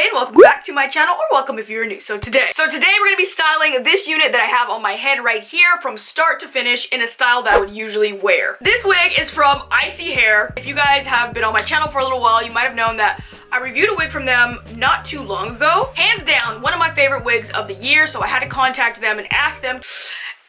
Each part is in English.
and welcome back to my channel, or welcome if you're new. So today we're going to be styling this unit that I have on my head right here from start to finish in a style that I would usually wear. This wig is from ISEehair. If you guys have been on my channel for a little while, you might have known that I reviewed a wig from them not too long ago. Hands down, one of my favorite wigs of the year, so I had to contact them and ask them,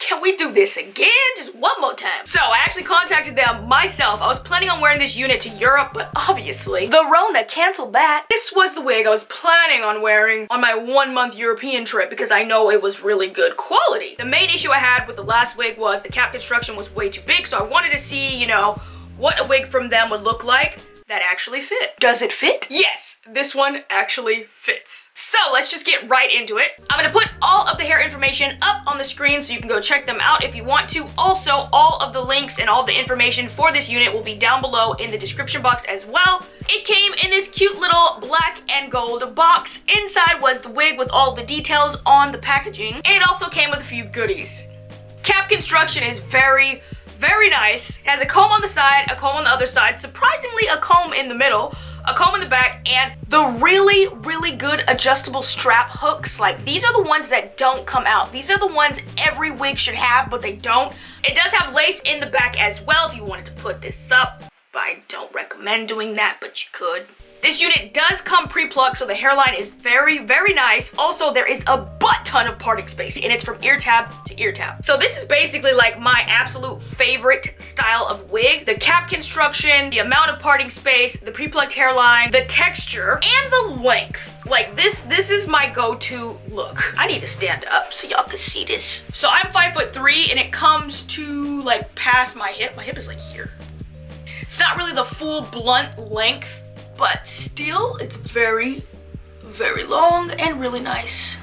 can we do this again? Just one more time. So I actually contacted them myself. I was planning on wearing this unit to Europe, but obviously the Rona canceled that. This was the wig I was planning on wearing on my 1-month European trip because I know it was really good quality. The main issue I had with the last wig was the cap construction was way too big, so I wanted to see, you know, what a wig from them would look like that actually fit. Does it fit? Yes, this one actually fits. So let's just get right into it. I'm gonna put all of the hair information up on the screen so you can go check them out if you want to. Also, all of the links and all the information for this unit will be down below in the description box as well. It came in this cute little black and gold box. Inside was the wig with all the details on the packaging. And it also came with a few goodies. Cap construction is very nice. It has a comb on the side, a comb on the other side, surprisingly a comb in the middle, a comb in the back, and the really good adjustable strap hooks. Like, these are the ones that don't come out. These are the ones every wig should have, but they don't. It does have lace in the back as well if you wanted to put this up, but I don't recommend doing that, but you could. This unit does come pre-plucked, so the hairline is very nice. Also, there is a butt ton of parting space, and it's from ear tab to ear tab. So this is basically like my absolute favorite style of wig. The cap construction, the amount of parting space, the pre-plucked hairline, the texture, and the length. Like, this is my go-to look. I need to stand up so y'all can see this. So I'm 5'3", and it comes to like past my hip. My hip is like here. It's not really the full blunt length, but still, it's very long and really nice.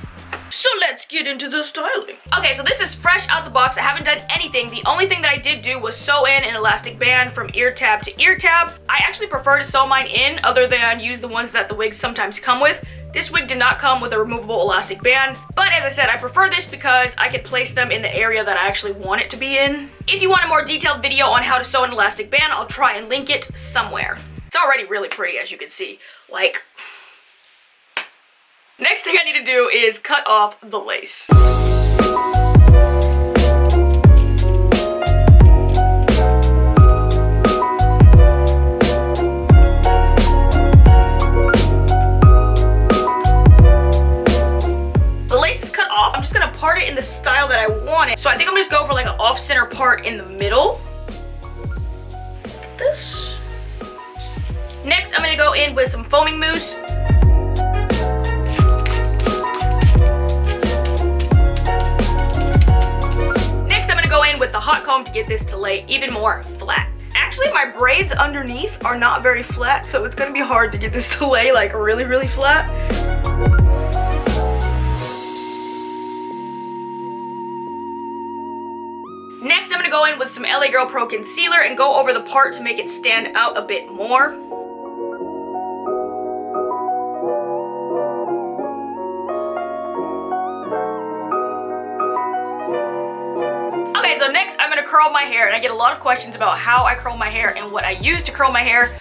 So let's get into the styling. Okay, so this is fresh out the box. I haven't done anything. The only thing that I did do was sew in an elastic band from ear tab to ear tab. I actually prefer to sew mine in other than use the ones that the wigs sometimes come with. This wig did not come with a removable elastic band, but as I said, I prefer this because I could place them in the area that I actually want it to be in. If you want a more detailed video on how to sew an elastic band, I'll try and link it somewhere. It's already really pretty, as you can see. Like, next thing I need to do is cut off the lace. The lace is cut off. I'm just gonna part it in the style that I want it. So I think I'm just going for like an off-center part in the middle. Look at this. Next, I'm gonna go in with some foaming mousse. Next, I'm gonna go in with the hot comb to get this to lay even more flat. Actually, my braids underneath are not very flat, so it's gonna be hard to get this to lay like really flat. Next, I'm gonna go in with some LA Girl Pro Concealer and go over the part to make it stand out a bit more. Okay, so next I'm gonna curl my hair, and I get a lot of questions about how I curl my hair and what I use to curl my hair.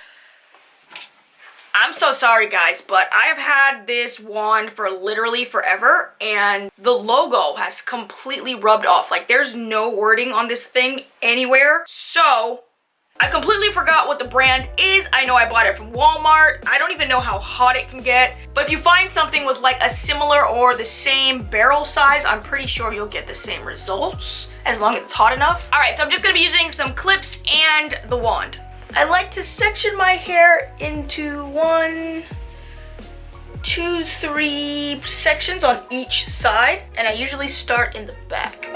I'm so sorry guys, but I have had this wand for literally forever, and the logo has completely rubbed off. Like, there's no wording on this thing anywhere. So I completely forgot what the brand is. I know I bought it from Walmart. I don't even know how hot it can get. But if you find something with like a similar or the same barrel size, I'm pretty sure you'll get the same results as long as it's hot enough. All right, so I'm just gonna be using some clips and the wand. I like to section my hair into 1, 2, 3 sections on each side, and I usually start in the back.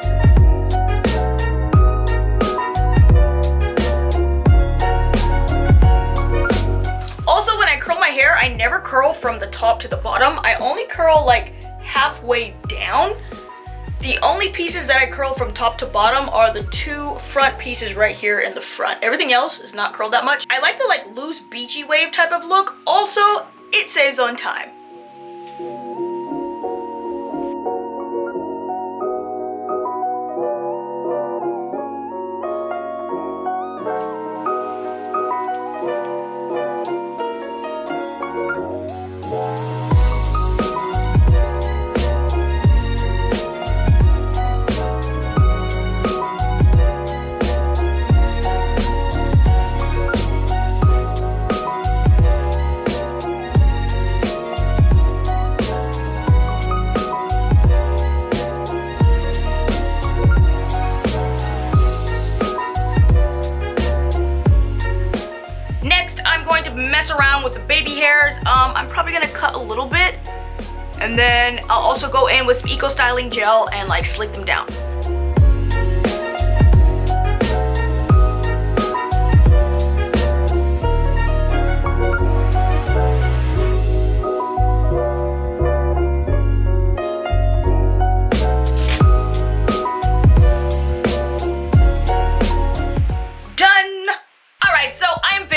Also, when I curl my hair, I never curl from the top to the bottom. I only curl like halfway down. The only pieces that I curl from top to bottom are the 2 front pieces right here in the front. Everything else is not curled that much. I like the like loose beachy wave type of look. Also, it saves on time. hairs, I'm probably gonna cut a little bit. And then I'll also go in with some Eco Styling Gel and like slick them down.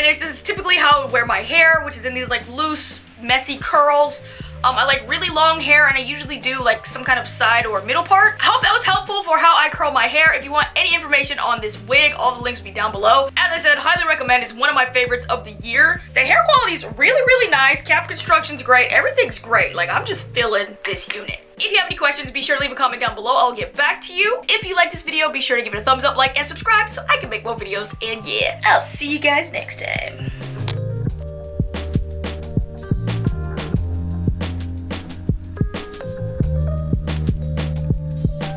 This is typically how I would wear my hair, which is in these like loose, messy curls. I like really long hair, and I usually do like some kind of side or middle part. I hope that was helpful for how I curl my hair. If you want any information on this wig, all the links will be down below. As I said, highly recommend. It's one of my favorites of the year. The hair quality is really, really nice. Cap construction's great. Everything's great. Like, I'm just feeling this unit. If you have any questions, be sure to leave a comment down below. I'll get back to you. If you like this video, be sure to give it a thumbs up, like, and subscribe so I can make more videos. And yeah, I'll see you guys next time.